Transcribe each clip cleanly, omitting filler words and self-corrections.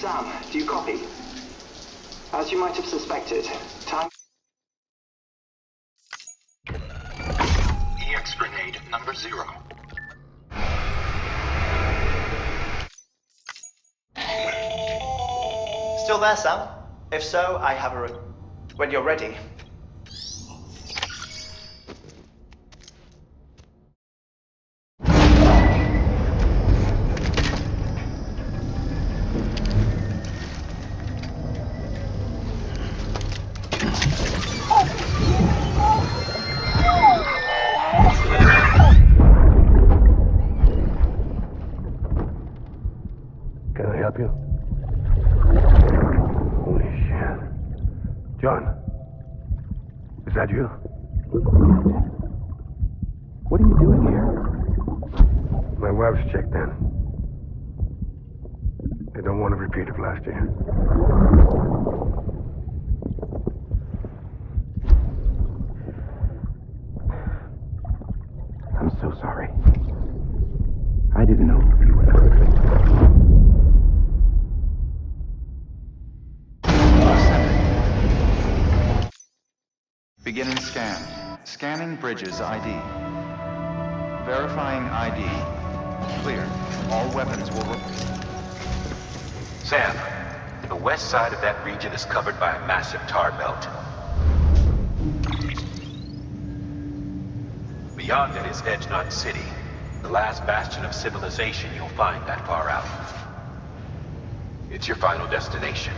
Sam, do you copy? As you might have suspected, time... EX grenade number 0. Still there, Sam? If so, I have a... When you're ready. Can I help you? Holy shit. John, is that you? What are you doing here? My wife's checked in. They don't want a repeat of last year. I'm so sorry. I didn't know. Beginning scan. Scanning Bridges ID. Verifying ID. Clear. All weapons will... Sam, the west side of that region is covered by a massive tar belt. Beyond it is Edge Knot City, the last bastion of civilization you'll find that far out. It's your final destination.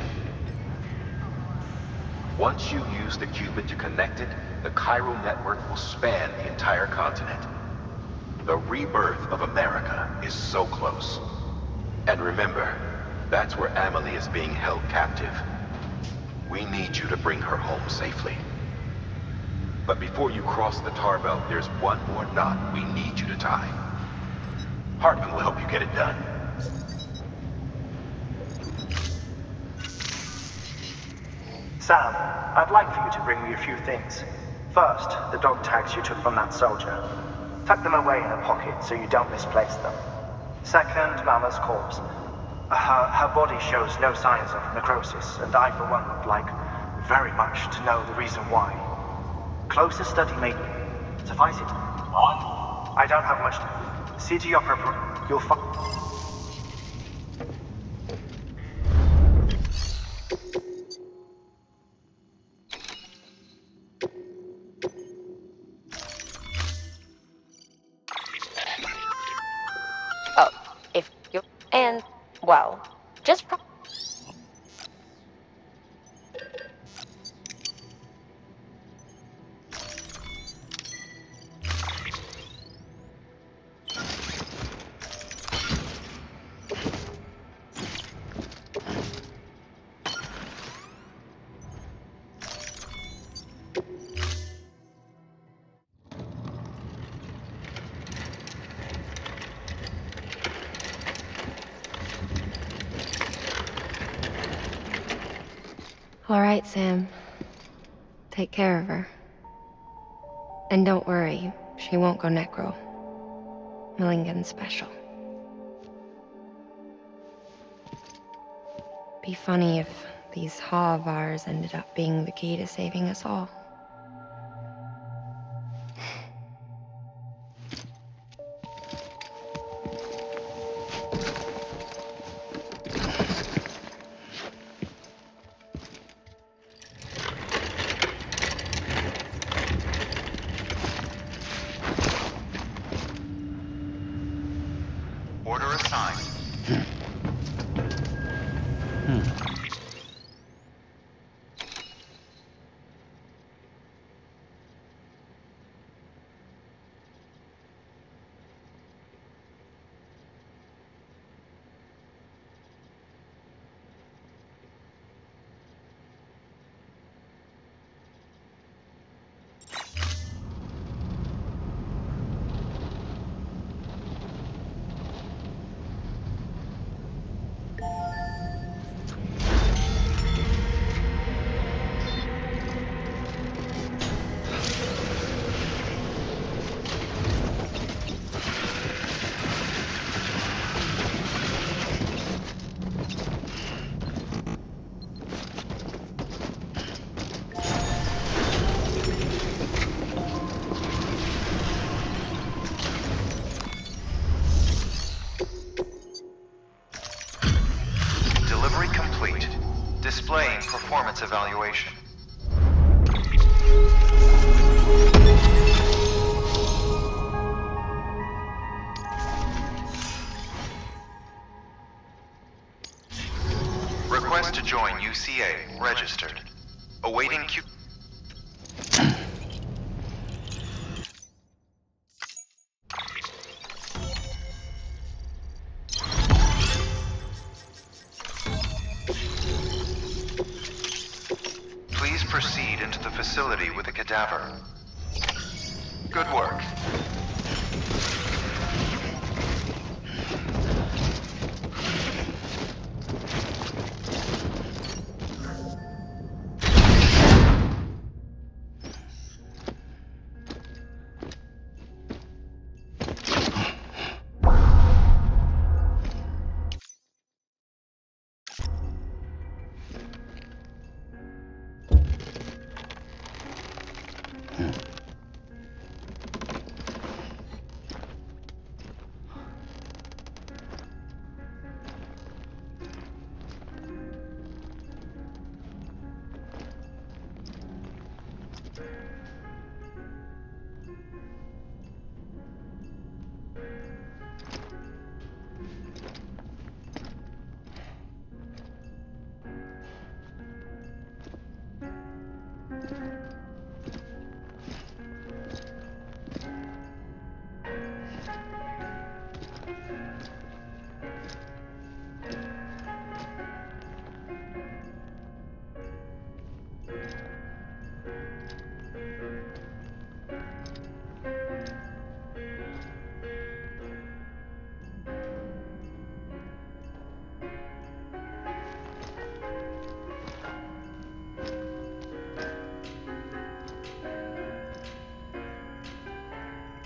Once you use the qubit to connect it, the chiral network will span the entire continent. The rebirth of America is so close. And remember, that's where Amelie is being held captive. We need you to bring her home safely. But before you cross the tar belt, there's one more knot we need you to tie. Hartman will help you get it done. Sam, I'd like for you to bring me a few things. First, the dog tags you took from that soldier. Tuck them away in a pocket so you don't misplace them. Second, Mama's corpse. Her body shows no signs of necrosis, and I, for one, would like very much to know the reason why. Closer study may suffice it. What? I don't have much time. See to your preparation. You'll find. Oh, if you and well, just. All right, Sam. Take care of her. And don't worry, she won't go necro. Milligan's special. Be funny if these Ha of ours ended up being the key to saving us all. Order assigned. Delivery complete. Displaying performance evaluation. Request to join UCA. Registered. Awaiting Q. Please proceed into the facility with a cadaver. Good work.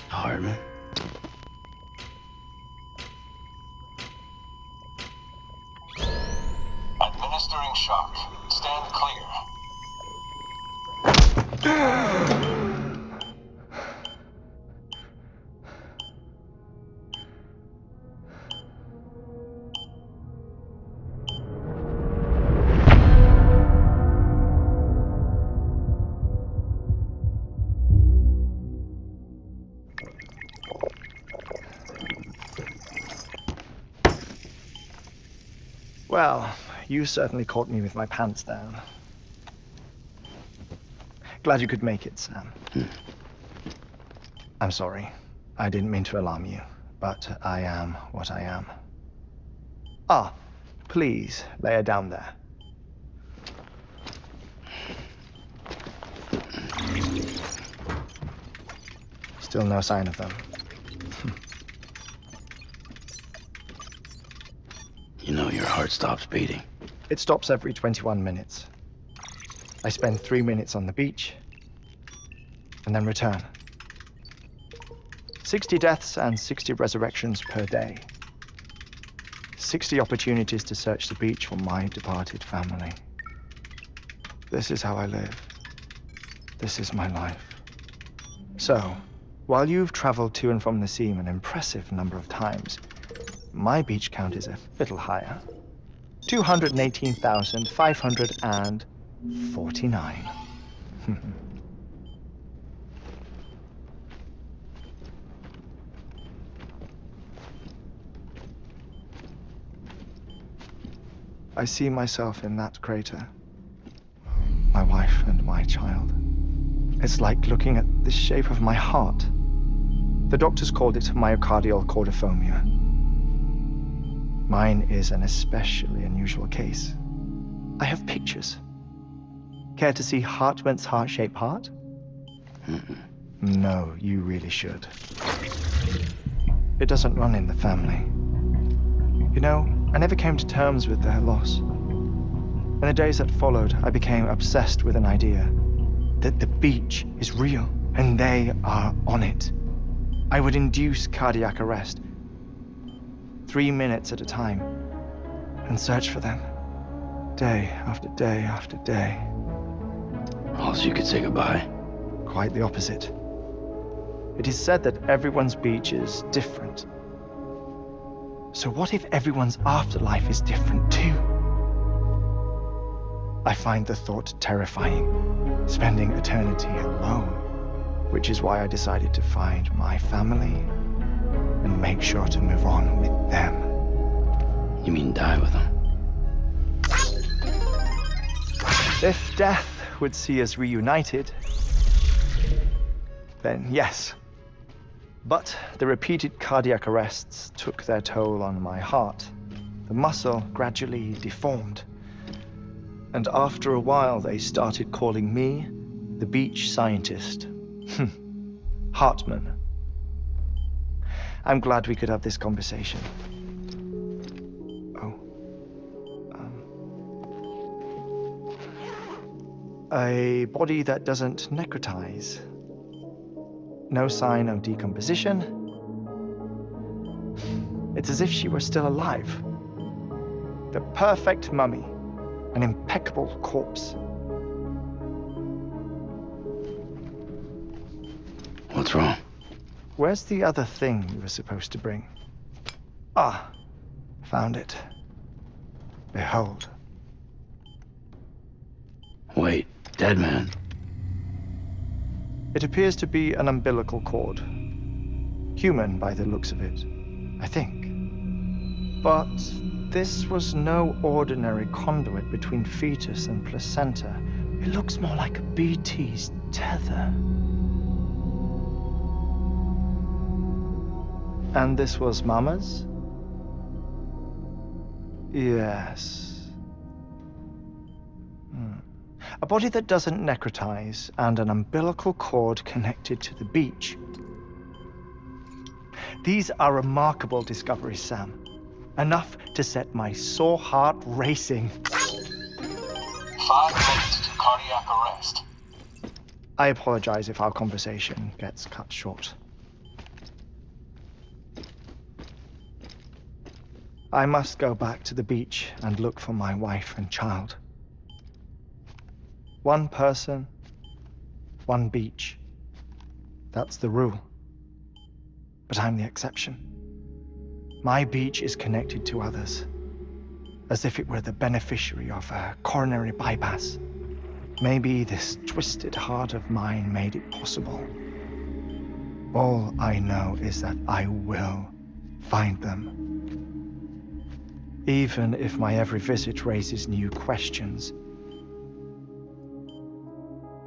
Hartman? Administering shock. Stand clear. Well, you certainly caught me with my pants down. Glad you could make it, Sam. I'm sorry. I didn't mean to alarm you, but I am what I am. Ah, please lay her down there. Still no sign of them. You know your heart stops beating. It stops every 21 minutes. I spend 3 minutes on the beach, and then return. 60 deaths and 60 resurrections per day. 60 opportunities to search the beach for my departed family. This is how I live. This is my life. So, while you've traveled to and from the scene an impressive number of times, my beach count is a little higher. 218,549. I see myself in that crater. My wife and my child. It's like looking at the shape of my heart. The doctors called it myocardial cordiformia. Mine is an especially unusual case. I have pictures. Care to see Hartmann's heart-shaped heart? No, you really should. It doesn't run in the family. You know, I never came to terms with their loss. In the days that followed, I became obsessed with an idea that the beach is real and they are on it. I would induce cardiac arrest, 3 minutes at a time, and search for them, day after day after day. Also, you could say goodbye. Quite the opposite. It is said that everyone's beach is different. So what if everyone's afterlife is different too? I find the thought terrifying, spending eternity alone, which is why I decided to find my family and make sure to move on with them. You mean die with them? If death would see us reunited, then yes. But the repeated cardiac arrests took their toll on my heart. The muscle gradually deformed. And after a while, they started calling me the beach scientist. Hartmann. I'm glad we could have this conversation. A body that doesn't necrotize. No sign of decomposition. It's as if she were still alive. The perfect mummy. An impeccable corpse. What's wrong? Where's the other thing you were supposed to bring? Ah, found it. Behold. Wait, dead man. It appears to be an umbilical cord. Human by the looks of it, I think. But this was no ordinary conduit between fetus and placenta. It looks more like a BT's tether. And this was Mama's? Yes. A body that doesn't necrotize and an umbilical cord connected to the beach. These are remarkable discoveries, Sam. Enough to set my sore heart racing. 5 minutes to cardiac arrest. I apologize if our conversation gets cut short. I must go back to the beach and look for my wife and child. One person one beach. That's the rule. But I'm the exception. My beach is connected to others, as if it were the beneficiary of a coronary bypass. Maybe this twisted heart of mine made it possible. All I know is that I will find them. Even if my every visit raises new questions,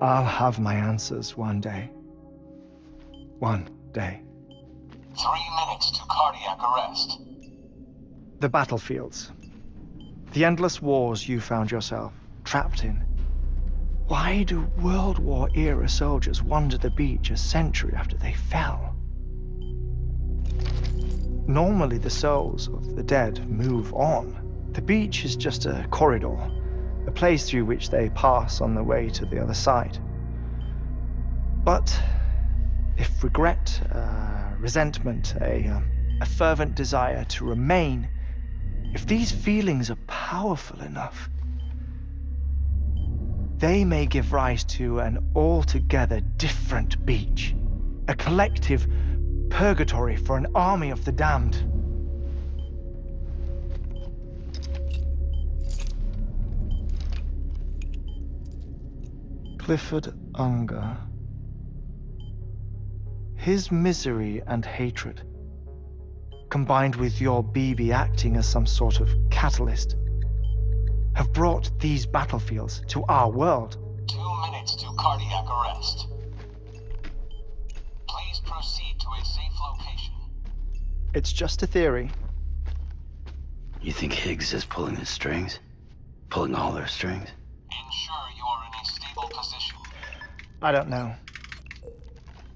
I'll have my answers one day. One day. 3 minutes to cardiac arrest. The battlefields. The endless wars you found yourself trapped in. Why do World War-era soldiers wander the beach a century after they fell? Normally the souls of the dead move on. The beach is just a corridor, a place through which they pass on the way to the other side. But if regret, resentment, a fervent desire to remain, if these feelings are powerful enough, they may give rise to an altogether different beach, a collective purgatory for an army of the damned. Clifford Unger. His misery and hatred, combined with your BB acting as some sort of catalyst, have brought these battlefields to our world. 2 minutes to cardiac arrest. Please proceed to a safe location. It's just a theory. You think Higgs is pulling the strings? Pulling all their strings? Ensure you are in a stable position. I don't know.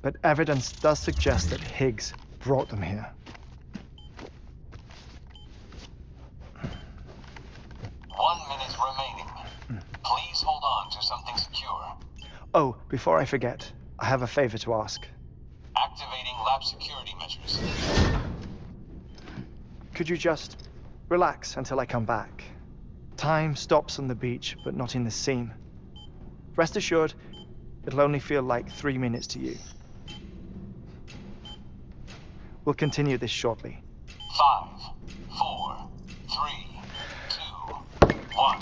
But evidence does suggest that Higgs brought them here. 1 minute remaining. Please hold on to something secure. Oh, before I forget, I have a favor to ask. Activating lab security measures. Could you just relax until I come back? Time stops on the beach, but not in the scene. Rest assured, it'll only feel like 3 minutes to you. We'll continue this shortly. 5, 4, 3, 2, 1.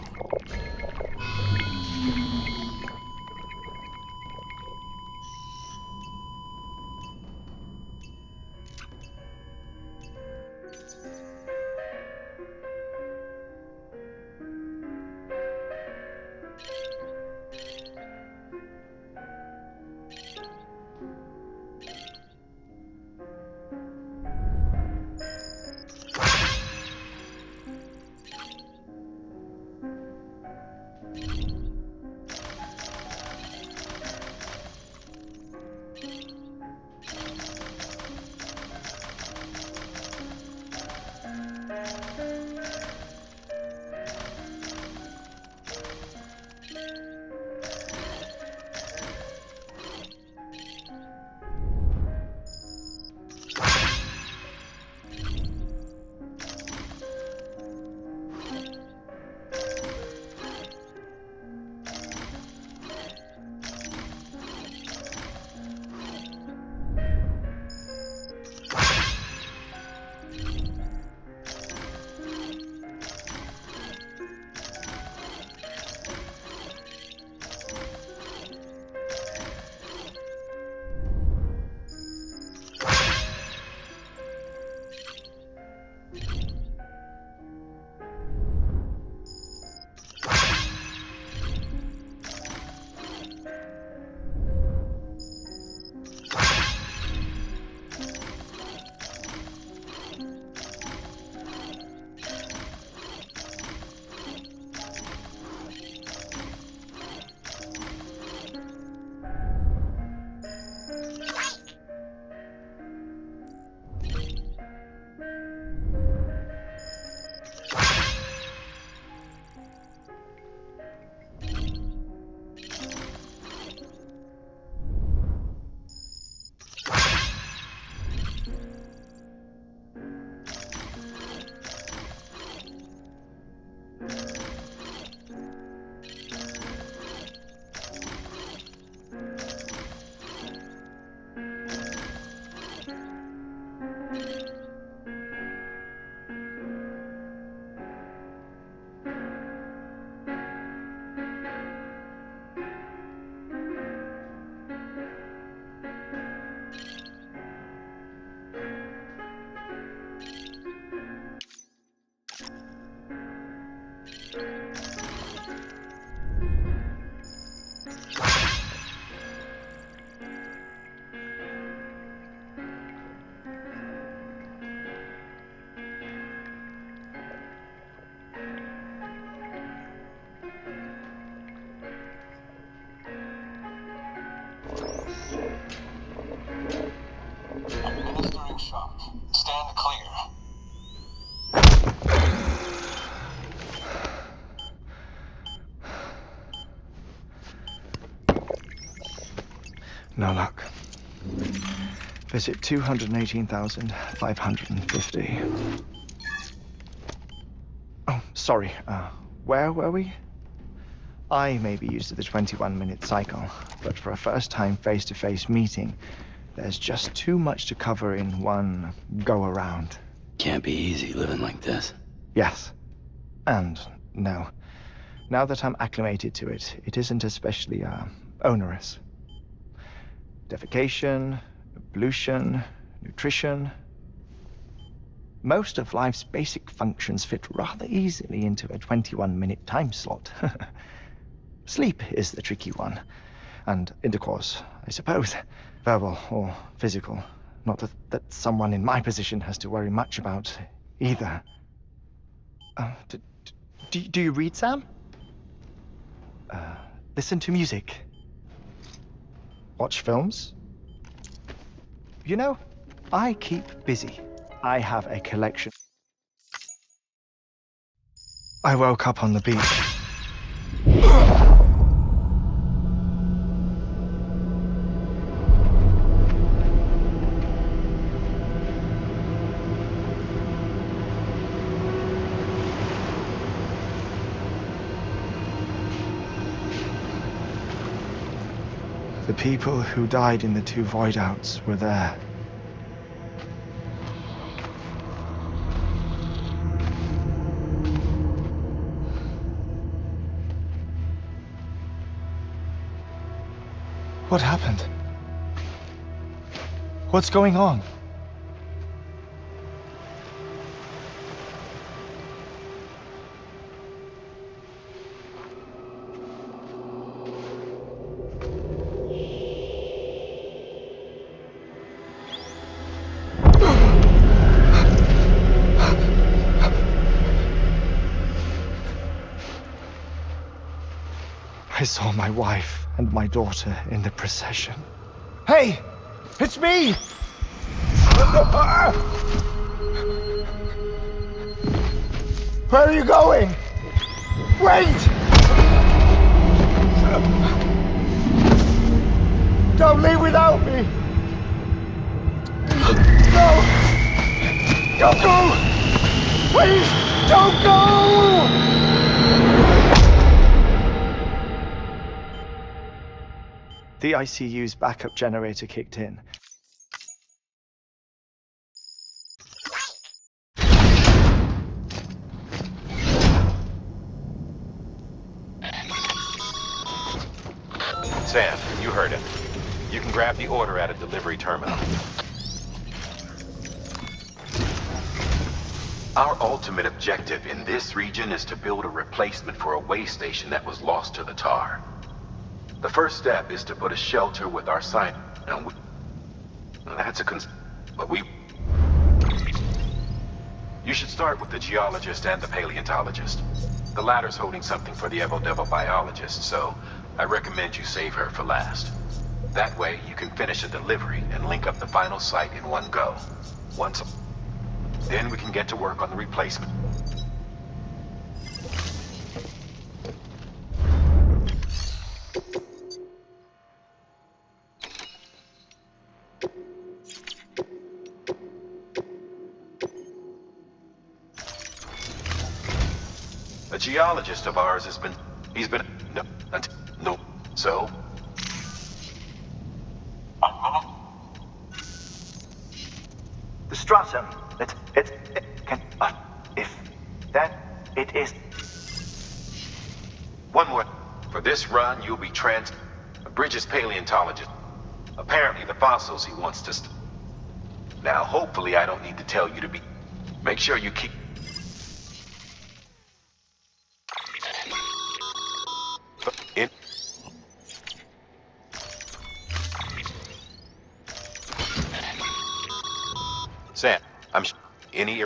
Administering shock. Stand clear. No luck. Visit 218,550. Oh, sorry. Where were we? I may be used to the 21-minute cycle, but for a first-time face-to-face meeting, there's just too much to cover in one go-around. Can't be easy living like this. Yes. And no. Now that I'm acclimated to it, it isn't especially, onerous. Defecation, ablution, nutrition. Most of life's basic functions fit rather easily into a 21-minute time slot. Sleep is the tricky one. And intercourse, I suppose. Verbal or physical. Not that someone in my position has to worry much about either. Do you read, Sam? Listen to music. Watch films. You know, I keep busy. I have a collection. I woke up on the beach. The people who died in the two void outs were there. What happened? What's going on? I saw my wife and my daughter in the procession. Hey! It's me! Where are you going? Wait! Don't leave without me! No! Don't go! Please, don't go! The ICU's backup generator kicked in. Sam, you heard him. You can grab the order at a delivery terminal. Our ultimate objective in this region is to build a replacement for a way station that was lost to the tar. The first step is to put a shelter with our sign. That's a but you should start with the geologist and the paleontologist. The latter's holding something for the Evo-Devo biologist, so I recommend you save her for last. That way, you can finish a delivery and link up the final site in one go. Then we can get to work on the replacement. A geologist of ours so? The stratum, it is. One more. For this run, you'll be Bridges paleontologist. Apparently the fossils he wants to Now, hopefully I don't need to tell you to make sure you keep... In Sam, any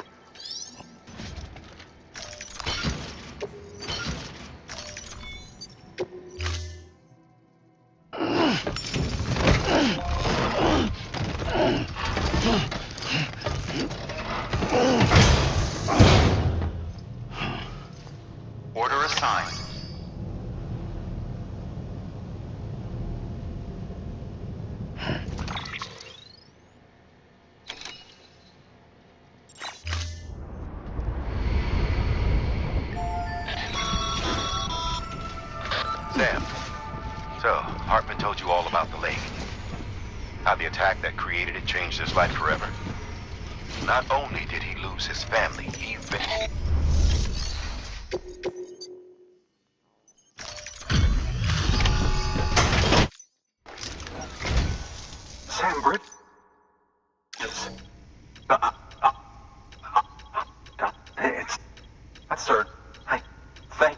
Order assigned. Sam, so Hartman told you all about the lake. How the attack that created it changed his life forever. Not only did he lose his family, he Sam Britt. It's absurd. I think.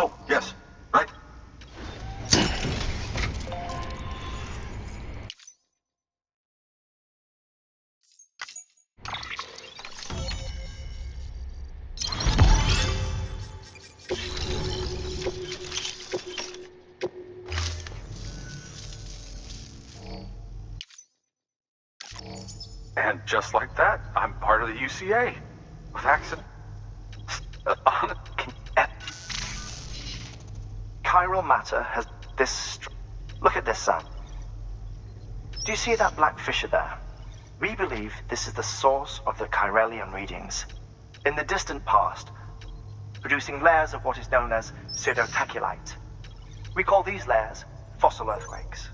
Oh, yes, right. And just like that, I'm part of the UCA. With accident. Chiral matter has this. Look at this, Sam. Do you see that black fissure there? We believe this is the source of the Chiralian readings. In the distant past, producing layers of what is known as pseudotachylite. We call these layers fossil earthquakes.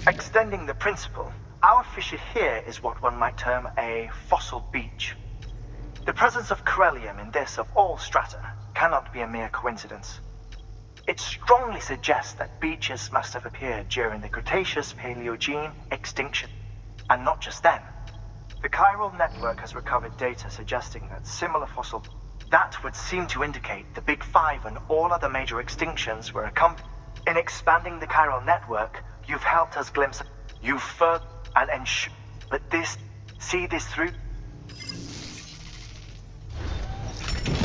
Extending the principle, our fissure here is what one might term a fossil beach. The presence of chiralium in this of all strata cannot be a mere coincidence. It strongly suggests that beaches must have appeared during the Cretaceous-Paleogene extinction. And not just then. The chiral network has recovered data suggesting that similar fossil... That would seem to indicate the Big Five and all other major extinctions were accompanied. In expanding the chiral network, you've helped us glimpse... You've further and ensure... But this... See this through?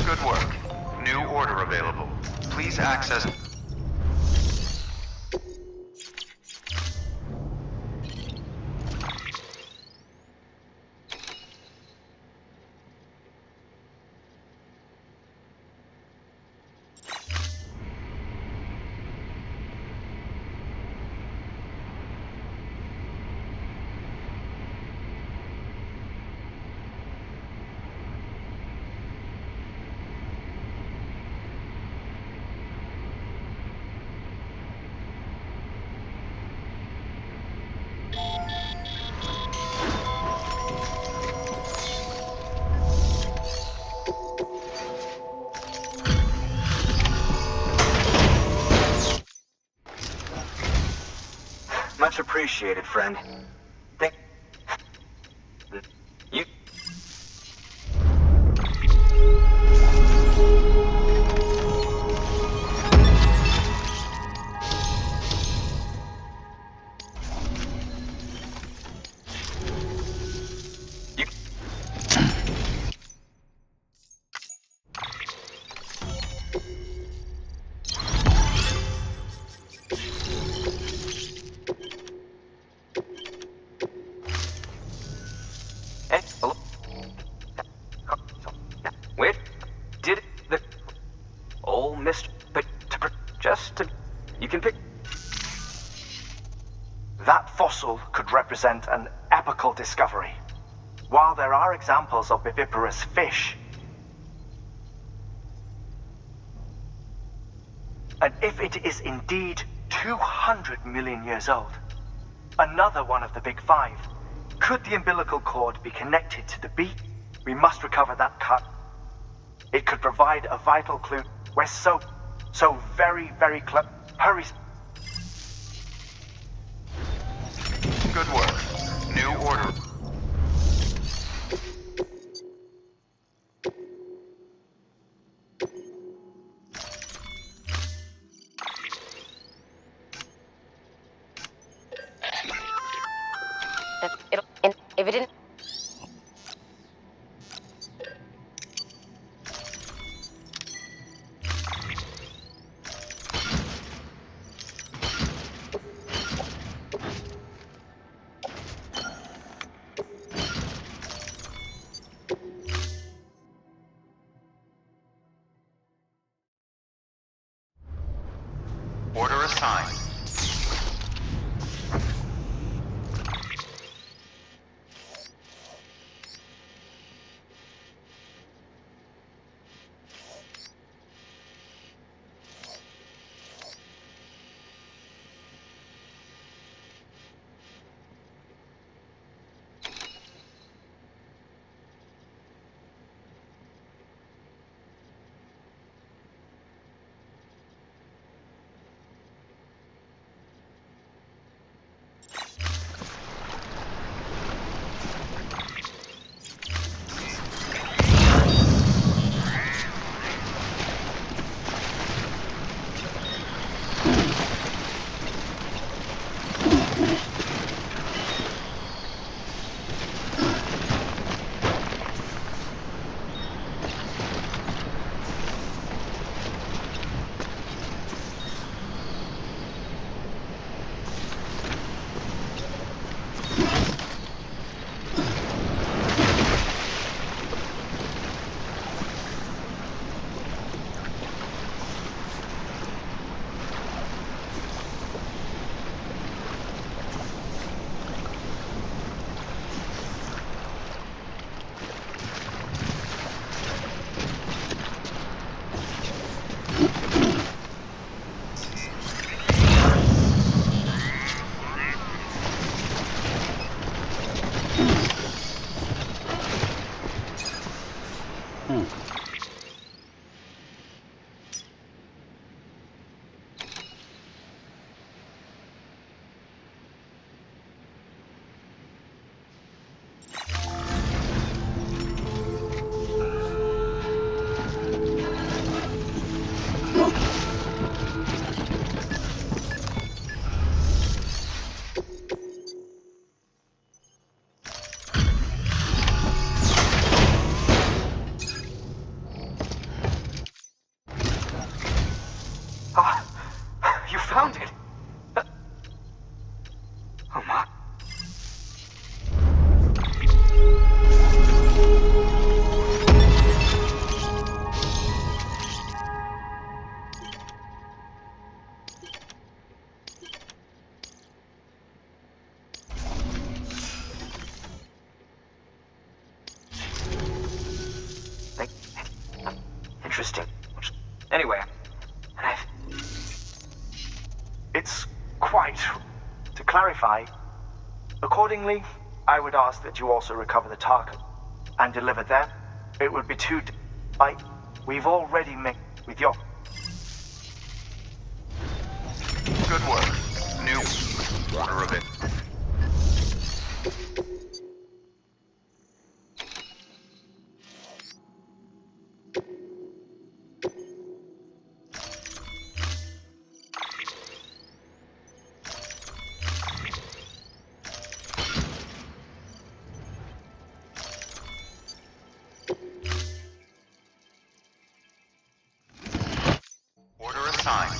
Good work. New order available. Please access... Much appreciated, friend. Think... You... Where did the old Mr. Just to, you can pick. That fossil could represent an epochal discovery. While there are examples of viviparous fish, and if it is indeed 200 million years old, another one of the Big Five, could the umbilical cord be connected to the beak? We must recover that cut. It could provide a vital clue. We're so very, very close. Hurry. Good work. New order. If it didn't. Order assigned. You found it! Oh my. Interesting. Anyway, it's quite... To clarify, accordingly, I would ask that you also recover the target and deliver them. It would be too... We've already made with your... Good work. New order of it. Order assigned.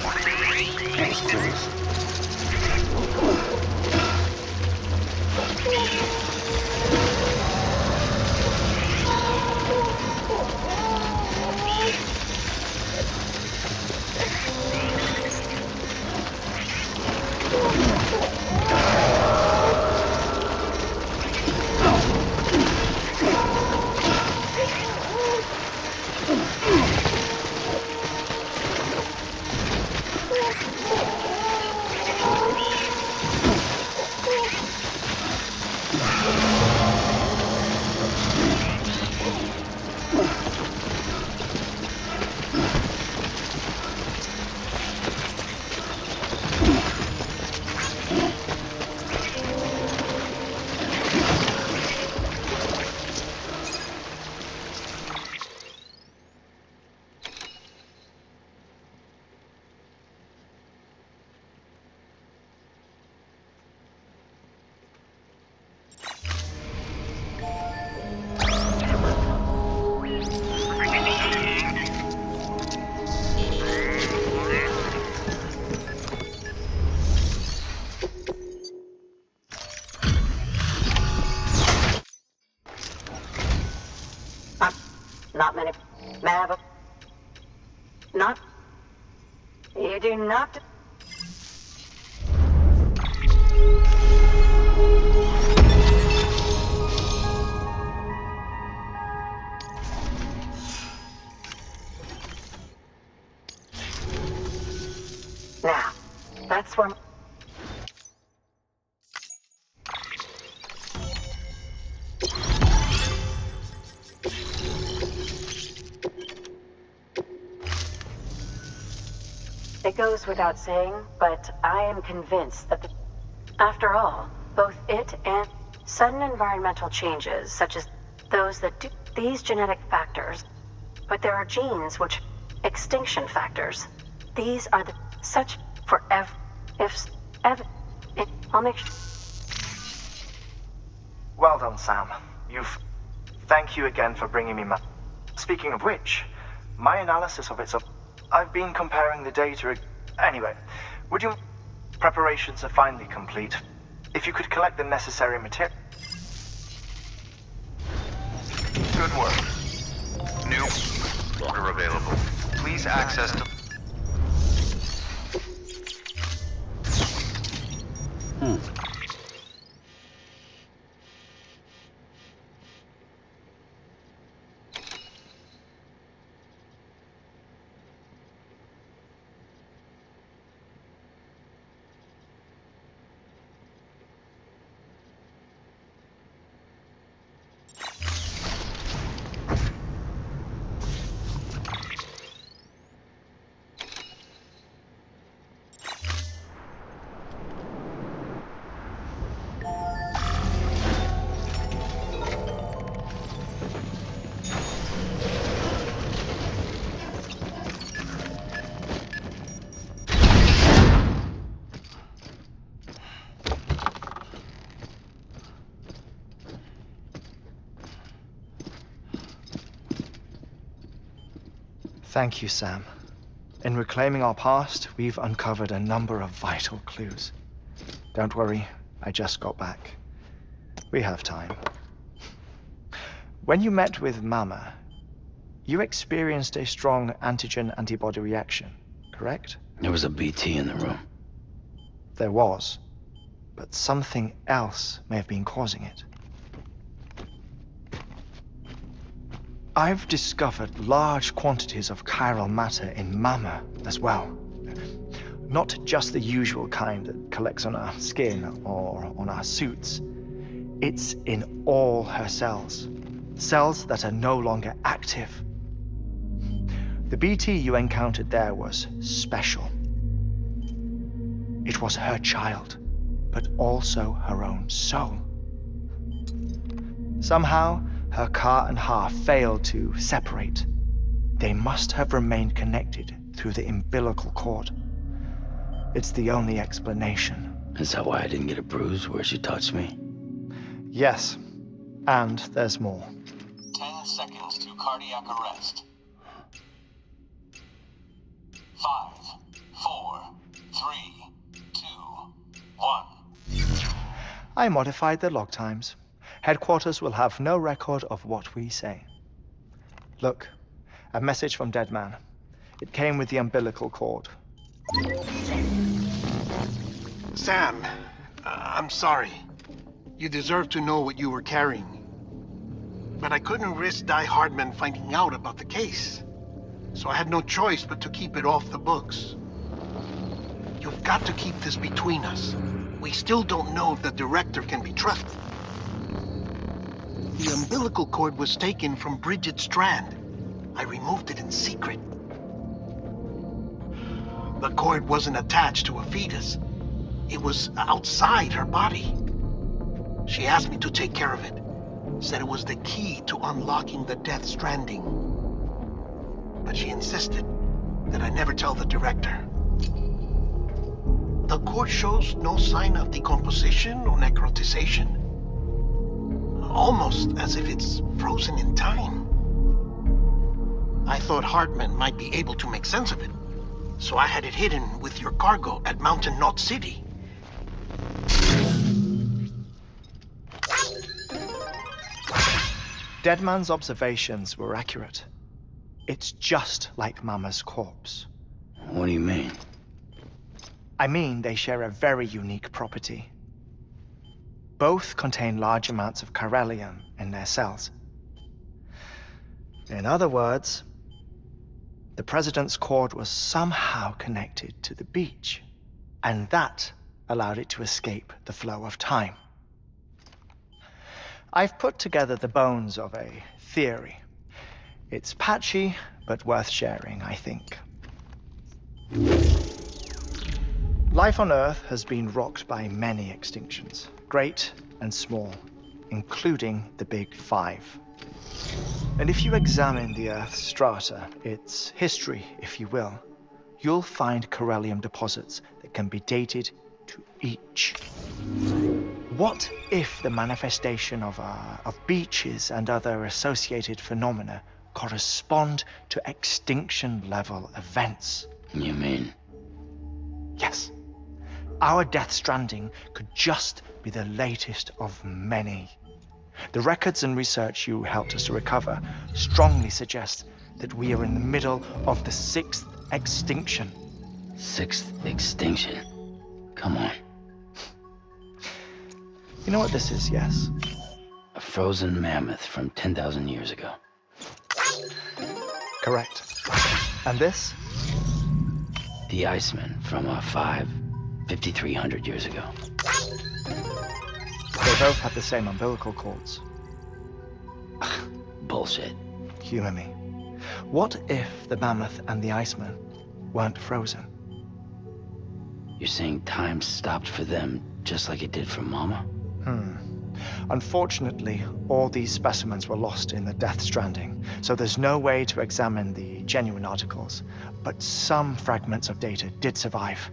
Those clues. Not many. Mab. Not. You do not. Now, that's where. It goes without saying, but I am convinced that after all, both it and sudden environmental changes, such as those that do these genetic factors, but there are genes which extinction factors. These are the such for I'll make sure. Well done, Sam. Thank you again for bringing me Speaking of which, my analysis of I've been comparing the data. Anyway, would you... Preparations are finally complete. If you could collect the necessary material... Good work. New order available. Please access the... Thank you, Sam. In reclaiming our past, we've uncovered a number of vital clues. Don't worry, I just got back. We have time. When you met with Mama, you experienced a strong antigen-antibody reaction, correct? There was a BT in the room. There was, but something else may have been causing it. I've discovered large quantities of chiral matter in Mama as well. Not just the usual kind that collects on our skin or on our suits. It's in all her cells. Cells that are no longer active. The BT you encountered there was special. It was her child, but also her own soul. Somehow, her car and half failed to separate. They must have remained connected through the umbilical cord. It's the only explanation. Is that why I didn't get a bruise where she touched me? Yes, and there's more. 10 seconds to cardiac arrest. 5, 4, 3, 2, 1. I modified the log times. Headquarters will have no record of what we say. Look, a message from Dead Man. It came with the umbilical cord. Sam, I'm sorry. You deserve to know what you were carrying. But I couldn't risk Die Hardman finding out about the case. So I had no choice but to keep it off the books. You've got to keep this between us. We still don't know if the director can be trusted. The umbilical cord was taken from Bridget Strand. I removed it in secret. The cord wasn't attached to a fetus. It was outside her body. She asked me to take care of it. Said it was the key to unlocking the Death Stranding. But she insisted that I never tell the director. The cord shows no sign of decomposition or necrotization. Almost as if it's frozen in time. I thought Hartman might be able to make sense of it, so I had it hidden with your cargo at Mountain Knot City. Deadman's observations were accurate. It's just like Mama's corpse. What do you mean? I mean, they share a very unique property. Both contain large amounts of chiralium in their cells. In other words, the president's cord was somehow connected to the beach, and that allowed it to escape the flow of time. I've put together the bones of a theory. It's patchy, but worth sharing, I think. Life on Earth has been rocked by many extinctions, great and small, including the Big Five. And if you examine the Earth's strata, its history, if you will, you'll find chiralium deposits that can be dated to each. What if the manifestation of beaches and other associated phenomena correspond to extinction-level events? You mean? Yes. Our Death Stranding could just be the latest of many. The records and research you helped us to recover strongly suggest that we are in the middle of the 6th extinction. 6th extinction? Come on. You know what this is, yes? A frozen mammoth from 10,000 years ago. Correct. And this? The Iceman from 5,300 years ago. They both have the same umbilical cords. Bullshit. Humor me. What if the mammoth and the Iceman weren't frozen? You're saying time stopped for them just like it did for Mama? Unfortunately, all these specimens were lost in the Death Stranding, so there's no way to examine the genuine articles, but some fragments of data did survive.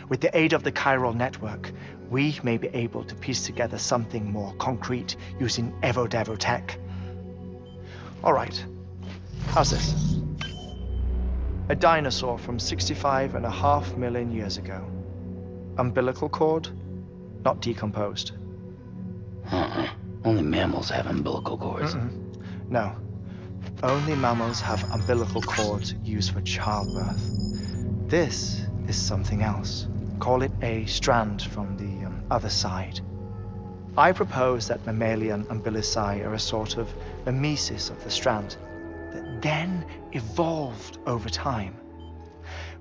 With the aid of the chiral network, we may be able to piece together something more concrete using Evo-Devo tech. All right, how's this? A dinosaur from 65.5 million years ago. Umbilical cord, not decomposed. Only mammals have umbilical cords. No. Only mammals have umbilical cords used for childbirth. This is something else. Call it a strand from the other side. I propose that mammalian umbilici are a sort of mimesis of the strand that then evolved over time.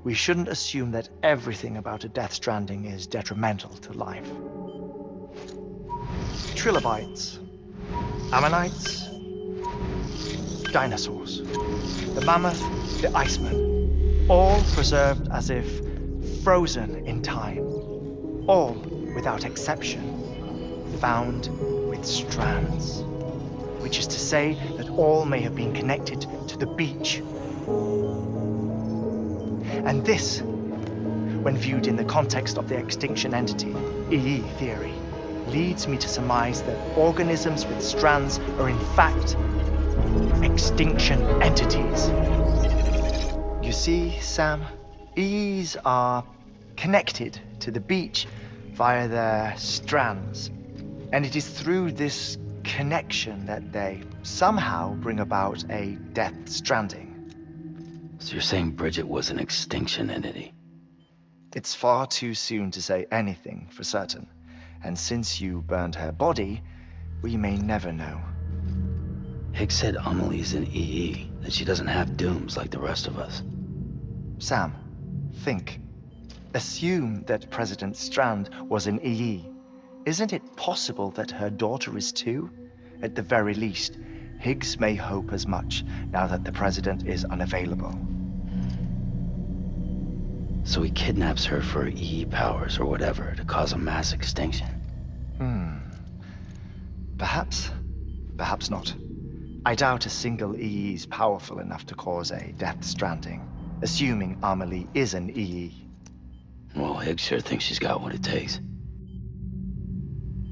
We shouldn't assume that everything about a Death Stranding is detrimental to life. Trilobites, ammonites, dinosaurs, the mammoth, the Iceman, all preserved as if frozen in time, all without exception found with strands, which is to say that all may have been connected to the beach. And this, when viewed in the context of the extinction entity, EE theory, leads me to surmise that organisms with strands are in fact extinction entities. You see, Sam, EEs are connected to the beach via their strands. And it is through this connection that they somehow bring about a Death Stranding. So you're saying Bridget was an extinction entity? It's far too soon to say anything for certain. And since you burned her body, we may never know. Higgs said Amelie's an EE, that she doesn't have dooms like the rest of us. Sam, think. Assume that President Strand was an EE. Isn't it possible that her daughter is too? At the very least, Higgs may hope as much now that the president is unavailable. So he kidnaps her for EE powers or whatever to cause a mass extinction. Perhaps. Perhaps not. I doubt a single EE is powerful enough to cause a Death Stranding, assuming Amelie is an EE. Well, Higgs sure thinks she's got what it takes.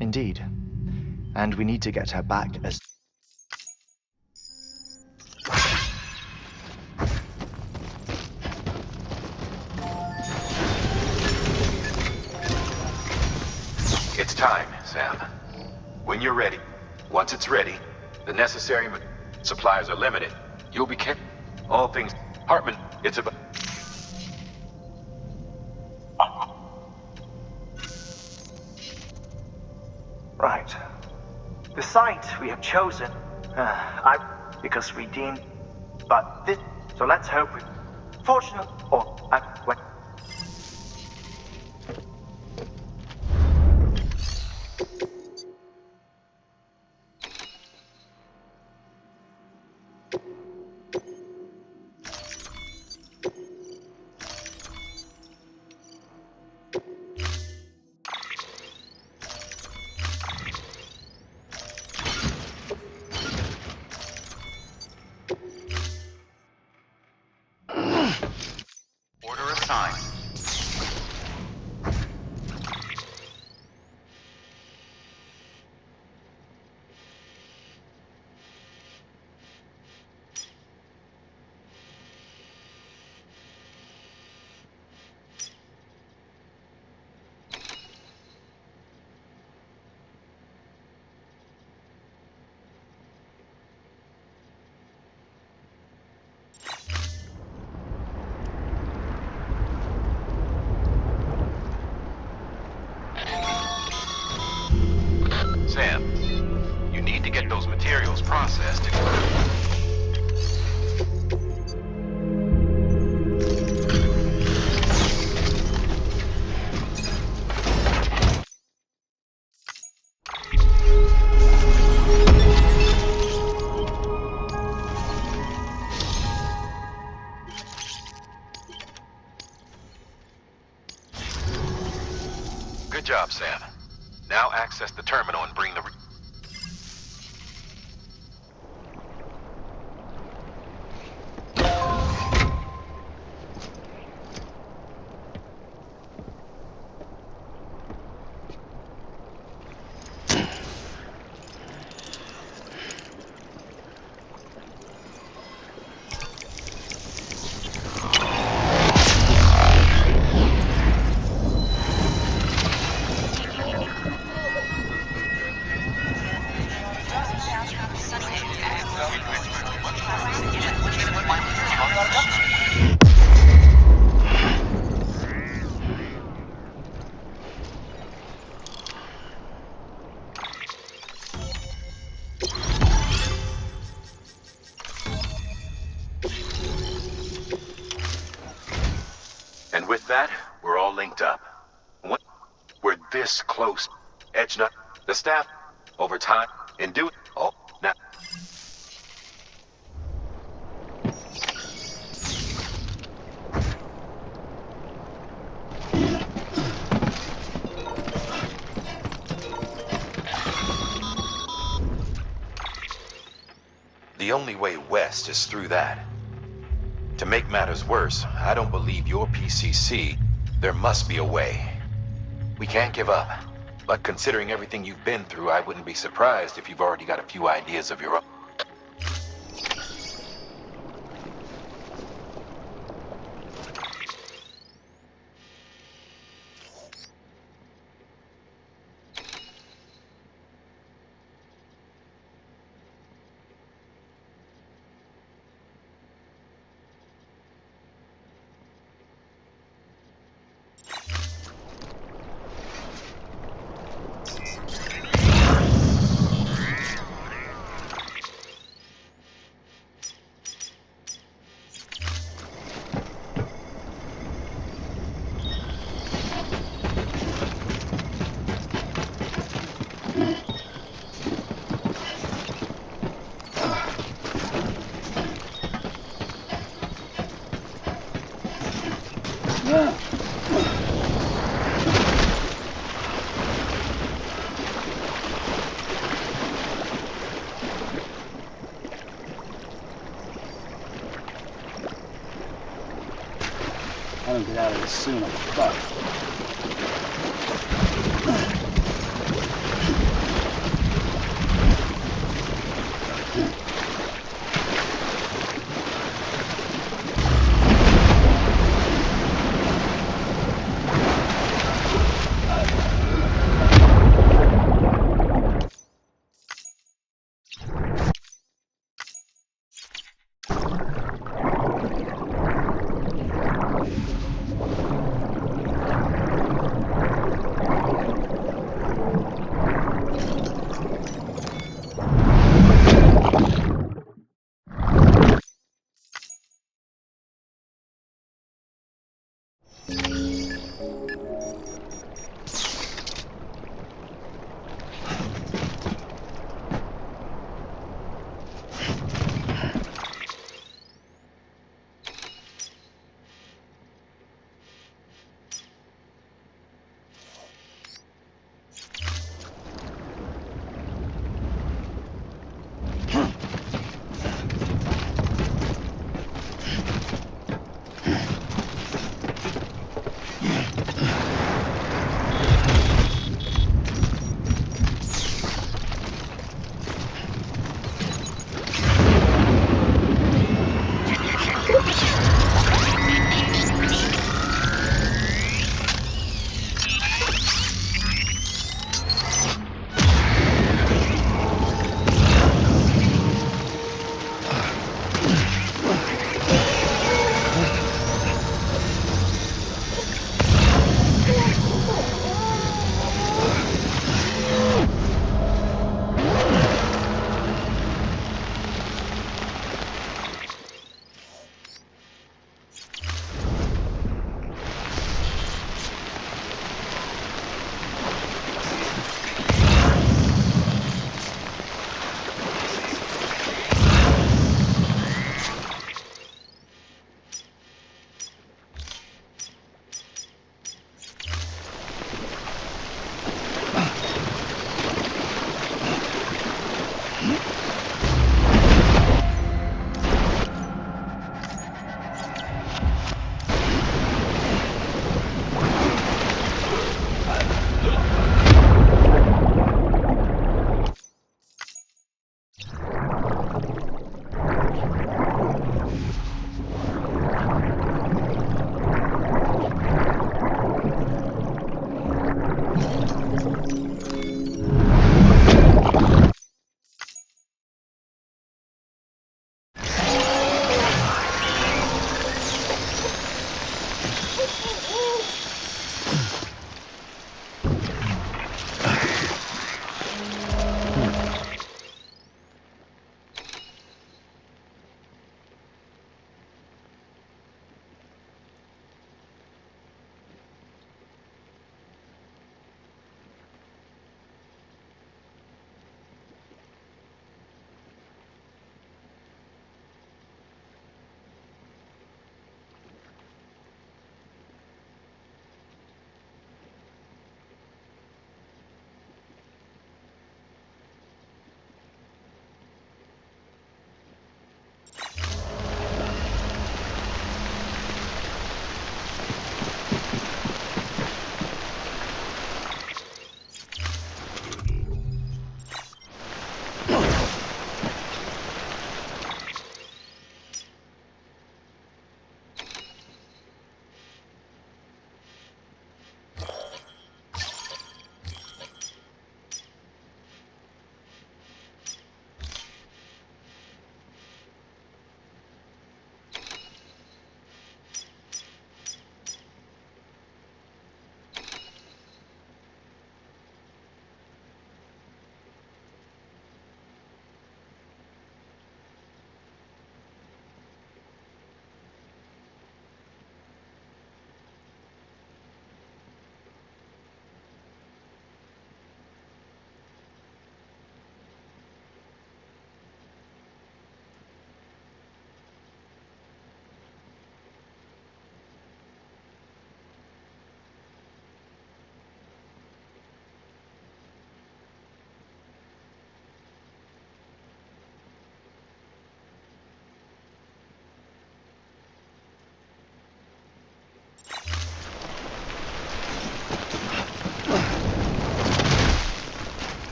Indeed. And we need to get her back as... It's time, Sam. When you're ready, once it's ready, the necessary supplies are limited. You'll be kept. All things. Hartman, it's about... Right. The site we have chosen, because we deemed, but this, so let's hope we, fortunate, or, wait. Order assigned. Sam, you need to get those materials processed and... Good job, Sam. Now access the terminal and bring the... And with that, we're all linked up. We're this close. Edge nut, the staff, over time, and do it. Oh, now. The only way west is through that. To make matters worse, I don't believe you're PCC. There must be a way. We can't give up. But considering everything you've been through, I wouldn't be surprised if you've already got a few ideas of your own. I don't get out of this soon, I'm fucked.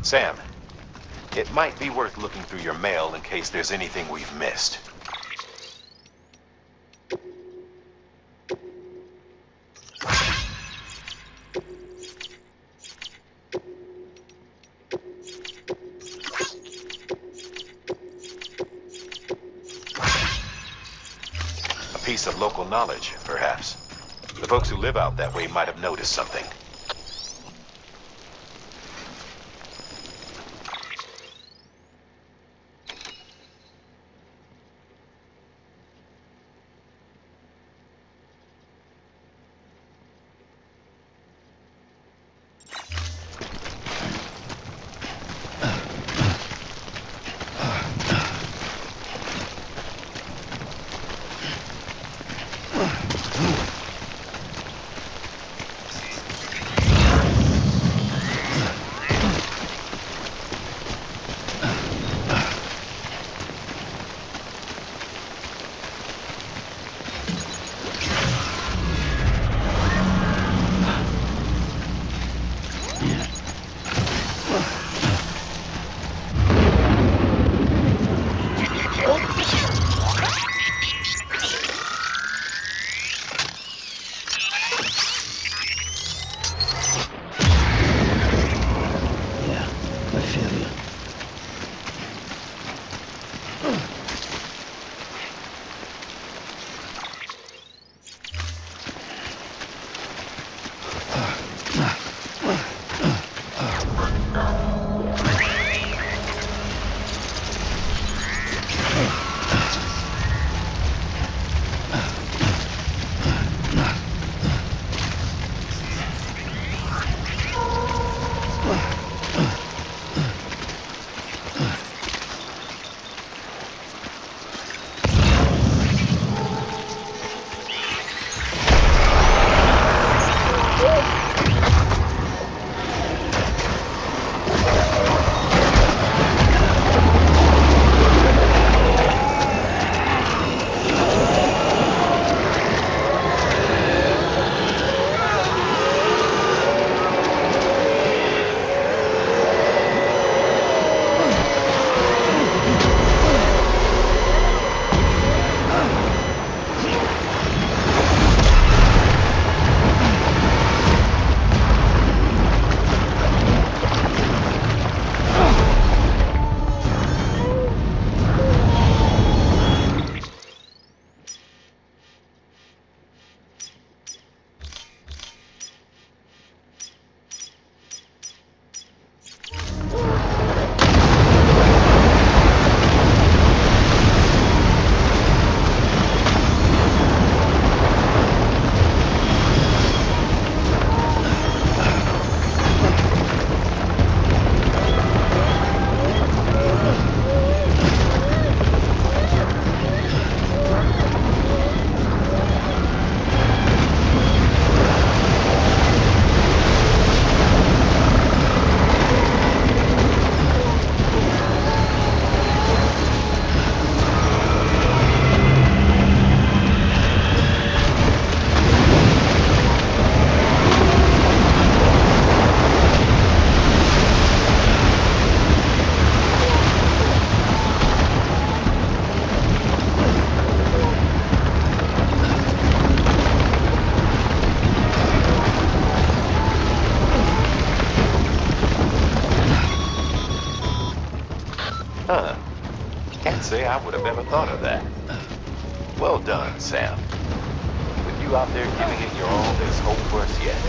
Sam, it might be worth looking through your mail in case there's anything we've missed. A piece of local knowledge, perhaps. The folks who live out that way might have noticed something. Huh. Can't say I would have ever thought of that. Well done, Sam. With you out there giving it your all, there's hope for us yet.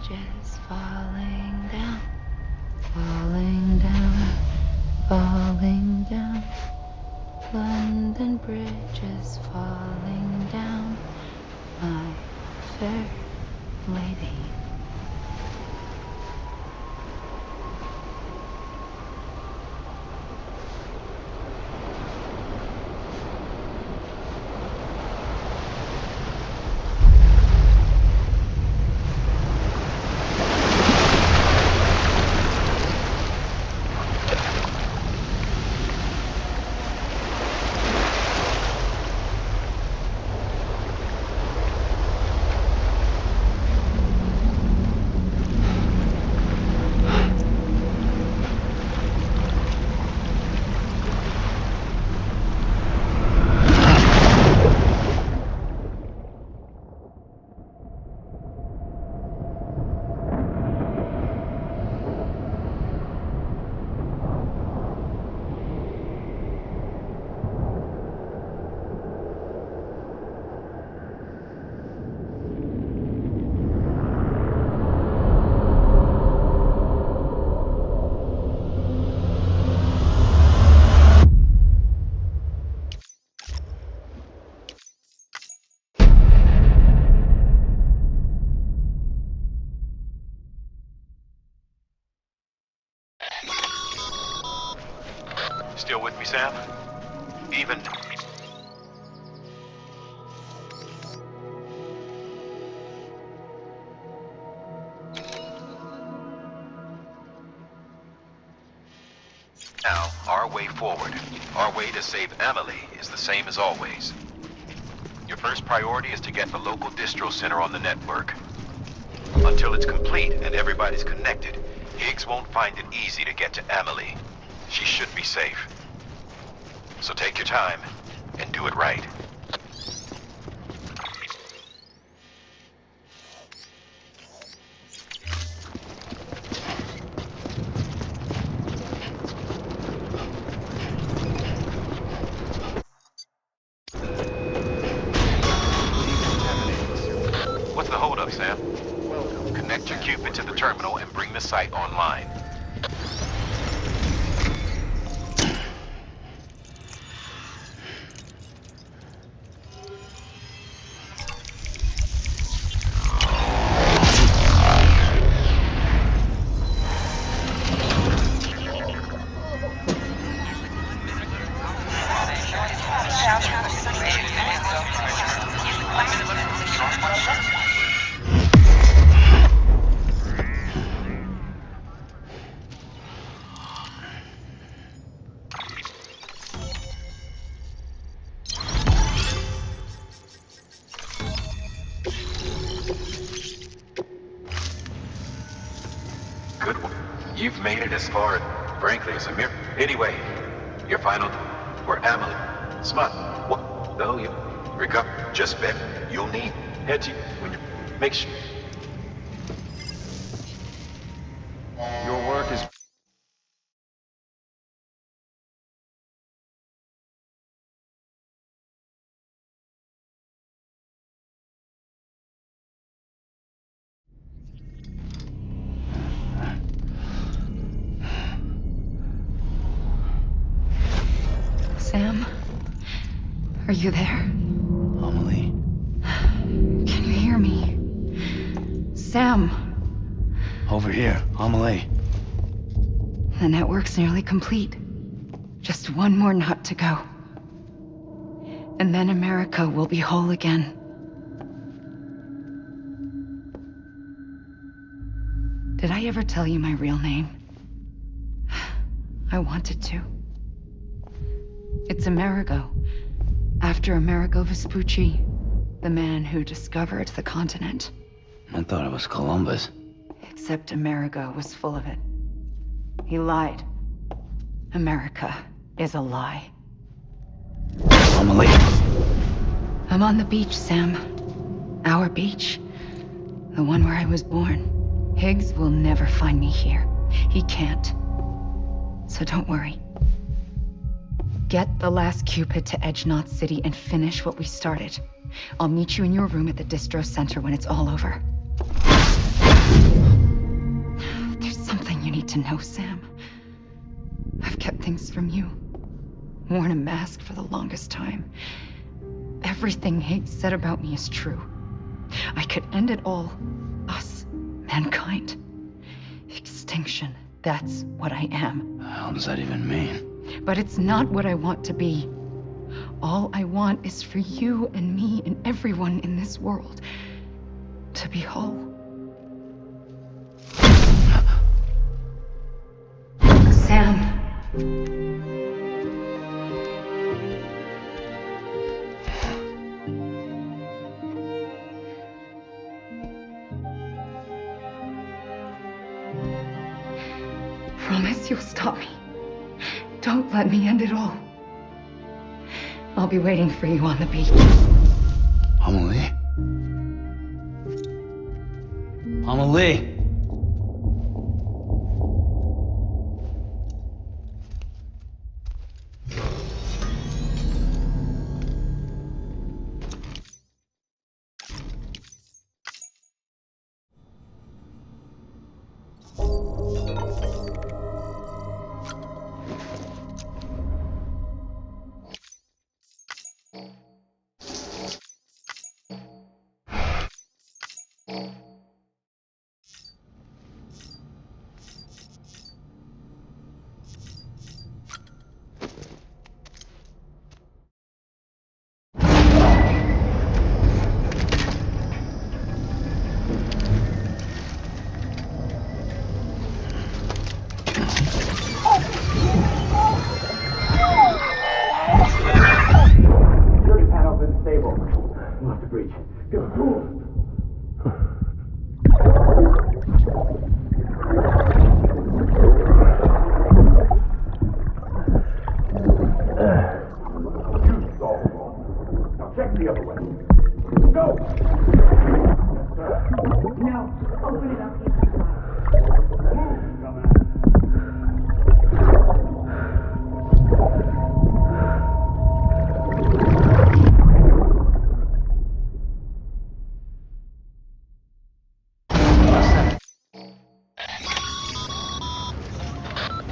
bridges falling down, falling down, falling down. London Bridge is falling down, my fair lady. Still with me, Sam? Even... Now, our way forward, our way to save Amelie is the same as always. Your first priority is to get the local distro center on the network. Until it's complete and everybody's connected, Higgs won't find it easy to get to Amelie. She should be safe. So take your time and do it right. What's the holdup, Sam? Connect your Cupid to the terminal and bring the site online. Good one. You've made it as far, frankly, as a miracle. Anyway, your final for Amelie. Smart. What? Though you recover, just bet you'll need head to when you make sure. Your work is... Sam? Are you there? Amelie. Can you hear me? Sam! Over here, Amelie. The network's nearly complete. Just one more nut to go. And then America will be whole again. Did I ever tell you my real name? I wanted to. It's Amerigo. After Amerigo Vespucci, the man who discovered the continent. I thought it was Columbus. Except Amerigo was full of it. He lied. America is a lie. Amelie. I'm on the beach, Sam. Our beach. The one where I was born. Higgs will never find me here. He can't. So don't worry. Get the last Cupid to Edge Knot City and finish what we started. I'll meet you in your room at the distro center when it's all over. need to know, Sam. I've kept things from you. Worn a mask for the longest time. Everything Higgs said about me is true. I could end it all. Us. Mankind. Extinction. That's what I am. The hell does that even mean? But it's not what I want to be. All I want is for you and me and everyone in this world to be whole. Sam. Promise you'll stop me. Don't let me end it all. I'll be waiting for you on the beach. Amelie? Amelie!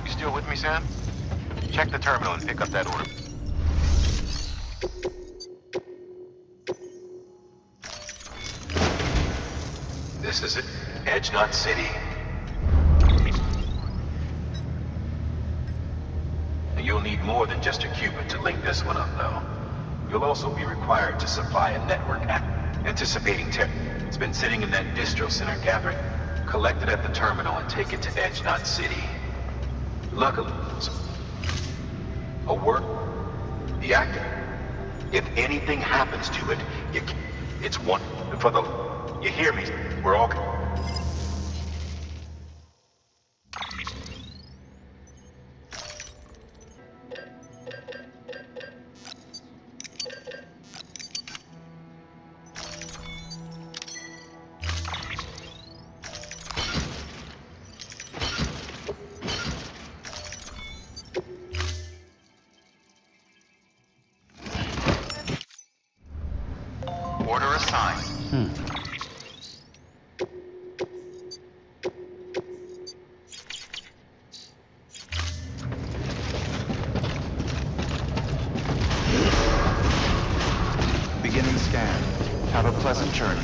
Still with me, Sam? Check the terminal and pick up that order. This is it. Edge Knot City. You'll need more than just a qubit to link this one up, though. You'll also be required to supply a network anticipating tech. It's been sitting in that distro center gathering. Collect it at the terminal and take it to Edge Knot City. Luckily, a work, the actor. If anything happens to it, it's one for the. You hear me? We're all. Order assigned. Beginning scan. Have a pleasant journey.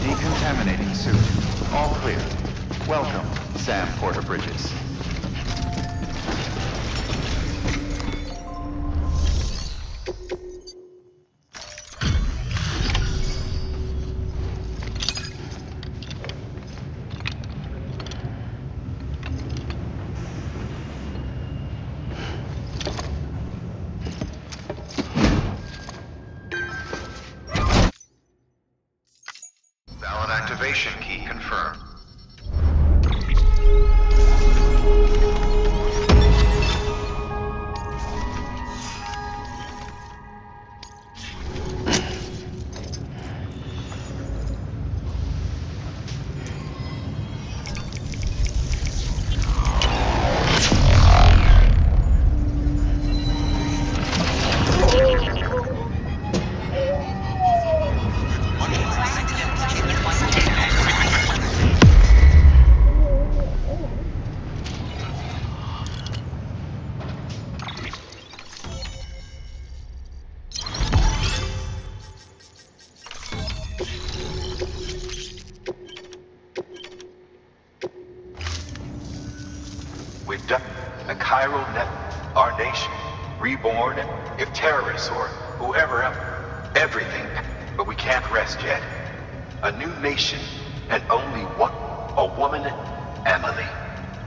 Decontaminating suit. All clear. Welcome, Sam Porter Bridges. Valid activation key confirmed. We've done the chiral net, our nation, reborn, if terrorists or whoever else, everything. But we can't rest yet. A new nation, and only one, a woman, Emily.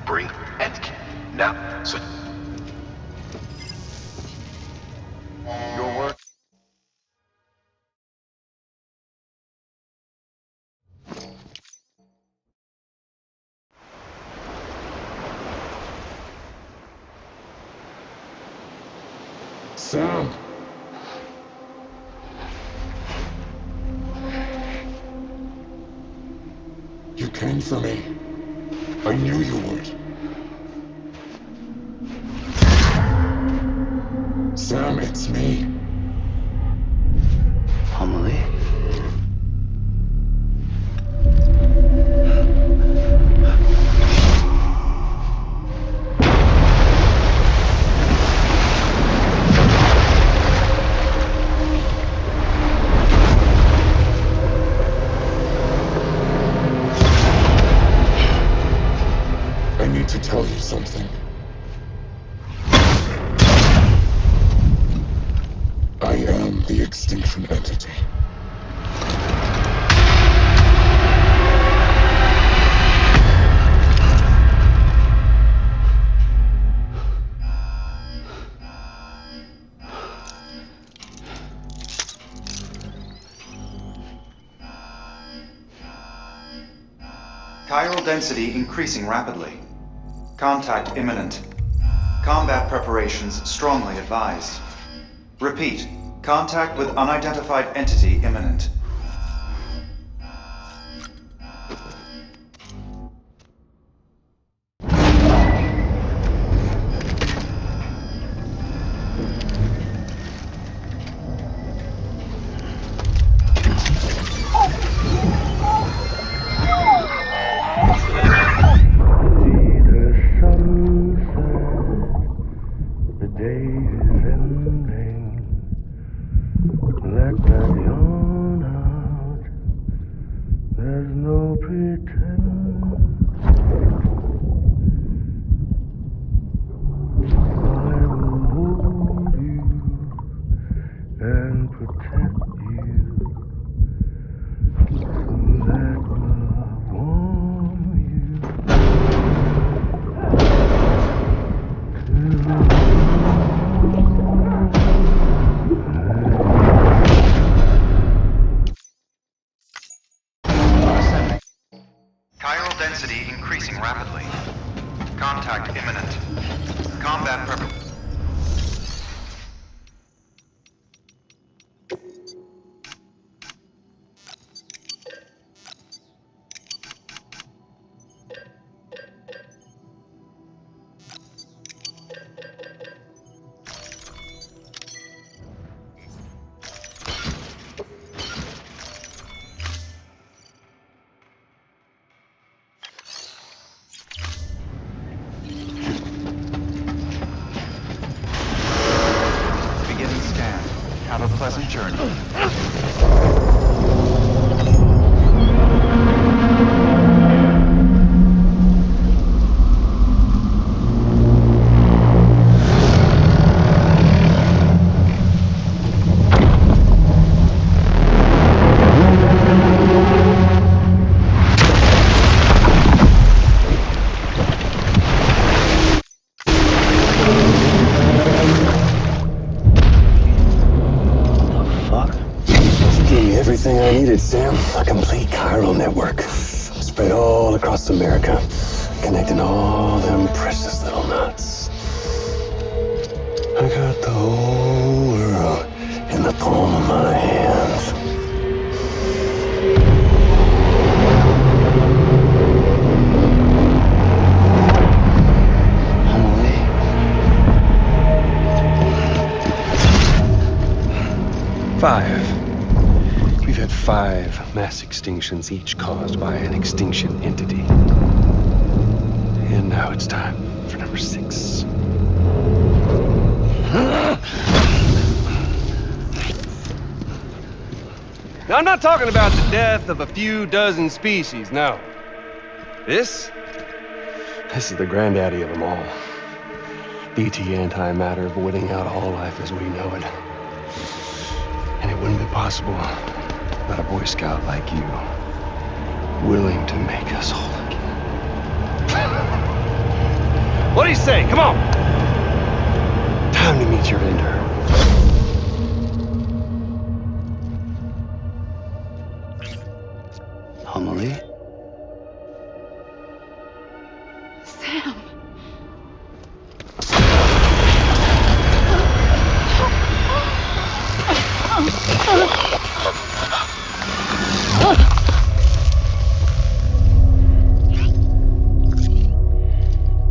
Bring and now, so your work. Sam! You came for me. I knew you would. Sam, it's me. Emily? I need to tell you something. I am the extinction entity. Chiral density increasing rapidly. Contact imminent. Combat preparations strongly advised. Repeat, contact with unidentified entity imminent. Chiral density increasing rapidly. Contact imminent. Combat preparations. Beginning scan. Have a pleasant journey. Everything I needed, Sam. A complete chiral network. Spread all across America. Connecting all them precious little knots. I got the whole world in the palm of my hands. We've had 5 mass extinctions, each caused by an extinction entity. And now it's time for number 6. Now, I'm not talking about the death of a few dozen species, no. This is the granddaddy of them all. BT antimatter voiding out all life as we know it. And it wouldn't be possible without a Boy Scout like you, willing to make us whole again. What do you say? Come on! Time to meet your ender. Homily? Sam.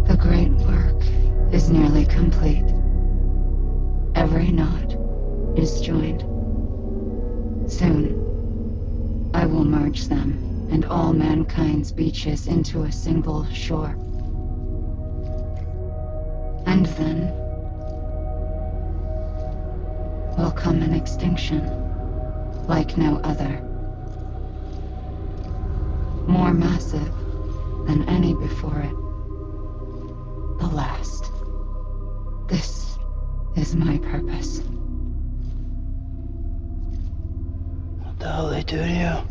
The great work is nearly complete. Every knot is joined. Soon, I will merge them and all mankind's beaches into a single shore. And then will come an extinction like no other. More massive than any before it. The last. This is my purpose. What the hell they do to you?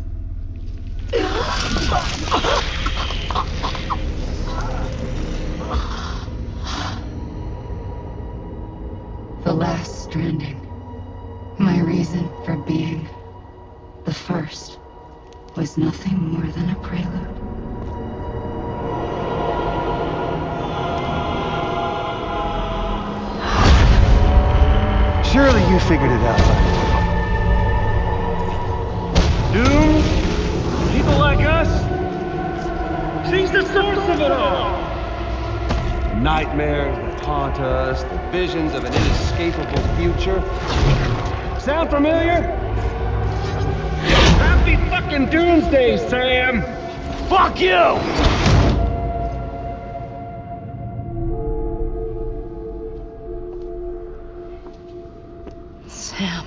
The last stranding. My reason for being. The first was nothing more than a prelude. Surely you figured it out by now. Doom? People like us? She's the source of it all! The nightmares that haunt us, the visions of an inescapable future. Sound familiar? Happy fucking doomsday, Sam! Fuck you! Sam.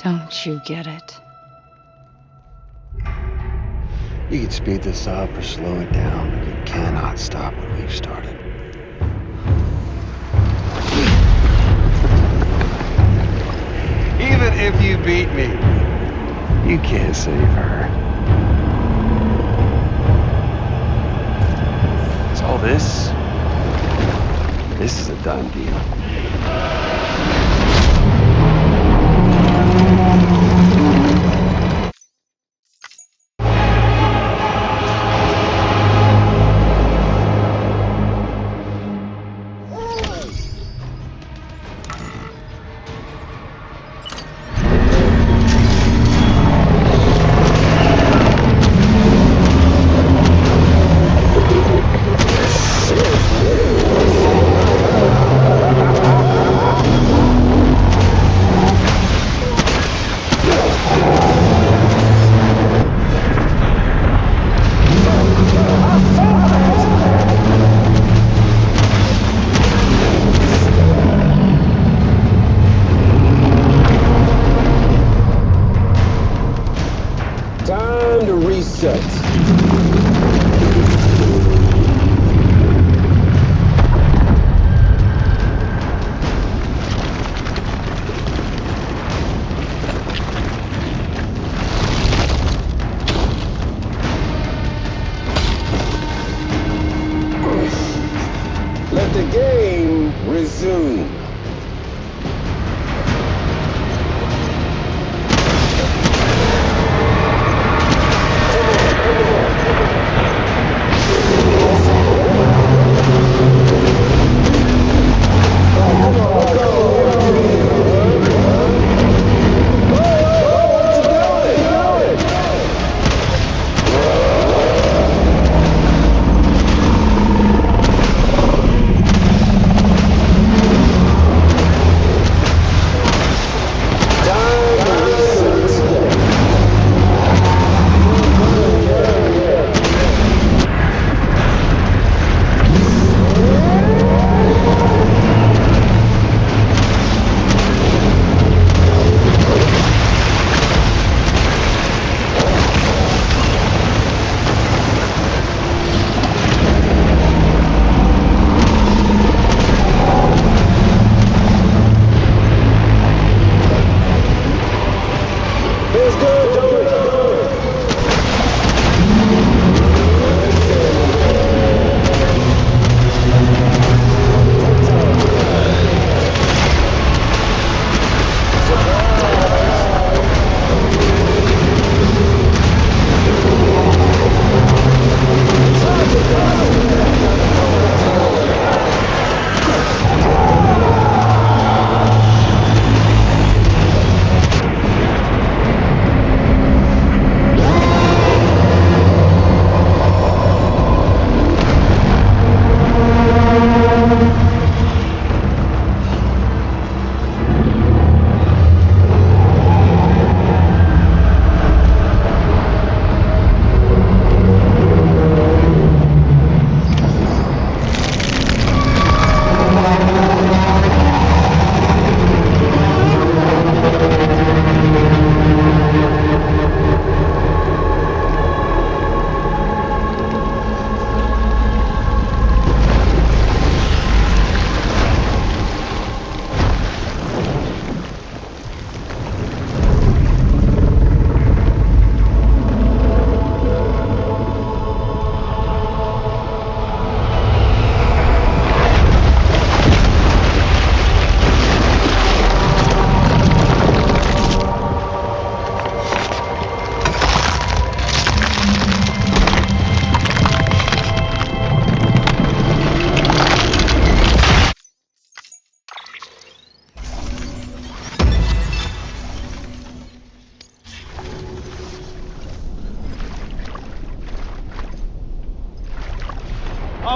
Don't you get it? You can speed this up or slow it down, but you cannot stop what we've started. Even if you beat me, You can't save her. So all this is a done deal. Time to reset. Let the game resume. Come on.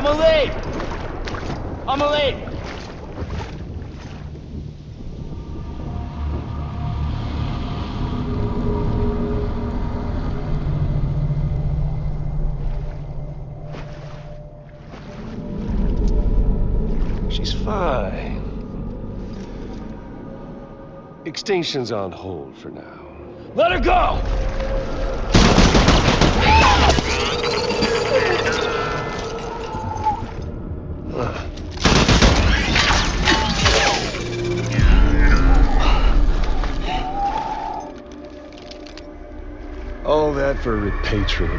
I'ma leave! I'ma leave! She's fine. Extinction's on hold for now. Let her go! All that for a repatriate.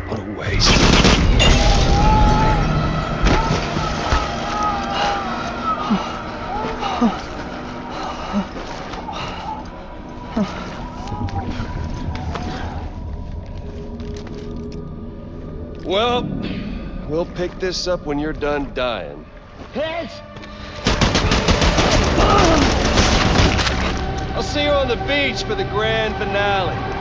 What a waste. Well, we'll pick this up when you're done dying. Hit! I'll see you on the beach for the grand finale.